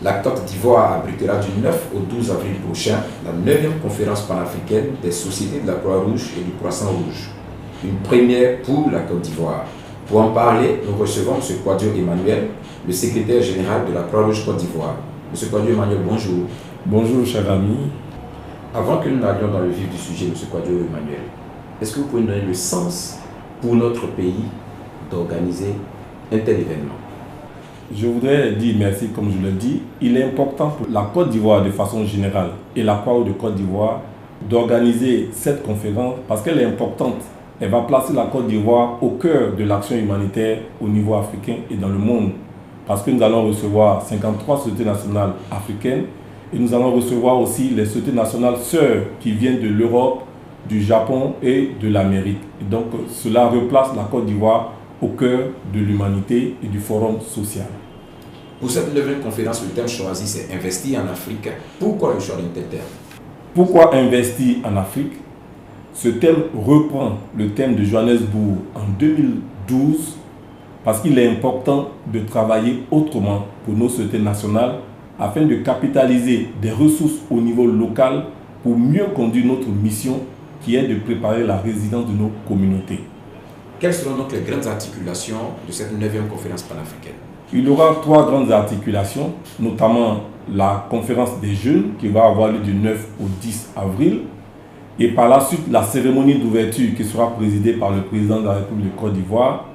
La Côte d'Ivoire abritera du 9 au 12 avril prochain la 9e conférence panafricaine des sociétés de la Croix-Rouge et du Croissant-Rouge. Une première pour la Côte d'Ivoire. Pour en parler, nous recevons M. Kouadio Emmanuel, le secrétaire général de la Croix-Rouge Côte d'Ivoire. M. Kouadio Emmanuel, bonjour. Bonjour, cher ami. Avant que nous n'allions dans le vif du sujet, M. Kouadio Emmanuel, est-ce que vous pouvez nous donner le sens pour notre pays d'organiser un tel événement? Je voudrais dire merci, comme je l'ai dit. Il est important pour la Côte d'Ivoire de façon générale et la Croix-Rouge de Côte d'Ivoire d'organiser cette conférence parce qu'elle est importante. Elle va placer la Côte d'Ivoire au cœur de l'action humanitaire au niveau africain et dans le monde. Parce que nous allons recevoir 53 sociétés nationales africaines et nous allons recevoir aussi les sociétés nationales sœurs qui viennent de l'Europe, du Japon et de l'Amérique. Donc cela replace la Côte d'Ivoire au cœur de l'humanité et du forum social. Pour cette 9e conférence, le thème choisi, c'est investir en Afrique. Pourquoi le choix d'un tel thème? Pourquoi investir en Afrique? Ce thème reprend le thème de Johannesburg en 2012 parce qu'il est important de travailler autrement pour nos sociétés nationales afin de capitaliser des ressources au niveau local pour mieux conduire notre mission qui est de préparer la résilience de nos communautés. Quelles seront donc les grandes articulations de cette 9e conférence panafricaine? Il y aura 3 grandes articulations, notamment la conférence des jeunes qui va avoir lieu du 9 au 10 avril et par la suite la cérémonie d'ouverture qui sera présidée par le président de la République de Côte d'Ivoire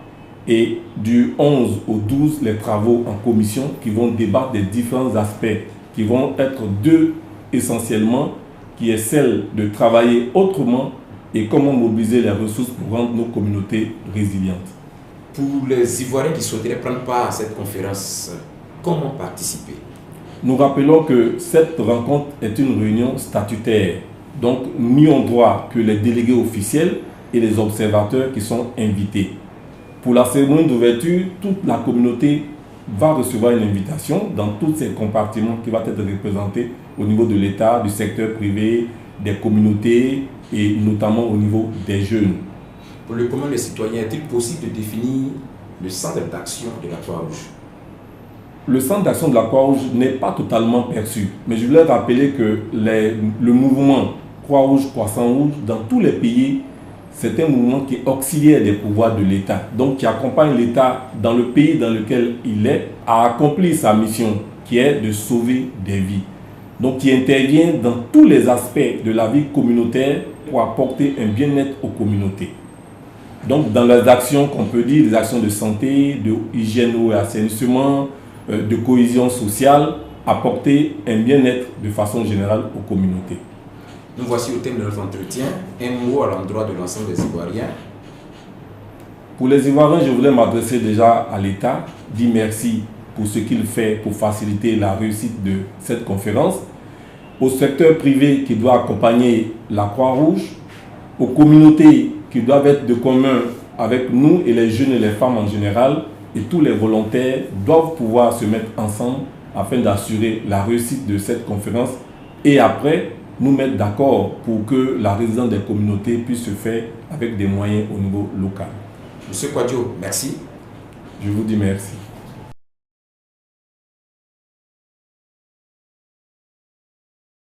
et du 11 au 12 les travaux en commission qui vont débattre des différents aspects qui vont être deux essentiellement, qui est celle de travailler autrement et comment mobiliser les ressources pour rendre nos communautés résilientes. Pour les Ivoiriens qui souhaiteraient prendre part à cette conférence, comment participer? Nous rappelons que cette rencontre est une réunion statutaire. Donc, n'y ont droit que les délégués officiels et les observateurs qui sont invités. Pour la cérémonie d'ouverture, toute la communauté va recevoir une invitation dans tous ces compartiments qui vont être représentés au niveau de l'État, du secteur privé, des communautés et notamment au niveau des jeunes. Pour le commun des citoyens, est-il possible de définir le centre d'action de la Croix-Rouge? Le centre d'action de la Croix-Rouge n'est pas totalement perçu, mais je voulais rappeler que le mouvement Croix-Rouge, Croissant-Rouge, dans tous les pays, c'est un mouvement qui est auxiliaire des pouvoirs de l'État, donc qui accompagne l'État dans le pays dans lequel il est à accomplir sa mission, qui est de sauver des vies. Donc qui intervient dans tous les aspects de la vie communautaire pour apporter un bien-être aux communautés. Donc dans les actions qu'on peut dire, des actions de santé, de hygiène et assainissement, de cohésion sociale, apporter un bien-être de façon générale aux communautés. Nous voici au thème de notre entretien. Un mot à l'endroit de l'ensemble des Ivoiriens. Pour les Ivoiriens, je voulais m'adresser déjà à l'État, dire merci pour ce qu'il fait pour faciliter la réussite de cette conférence, au secteur privé qui doit accompagner la Croix-Rouge, aux communautés qui doivent être de commun avec nous et les jeunes et les femmes en général, et tous les volontaires doivent pouvoir se mettre ensemble afin d'assurer la réussite de cette conférence et après nous mettre d'accord pour que la résilience des communautés puisse se faire avec des moyens au niveau local. Monsieur Kouadio, merci. Je vous dis merci.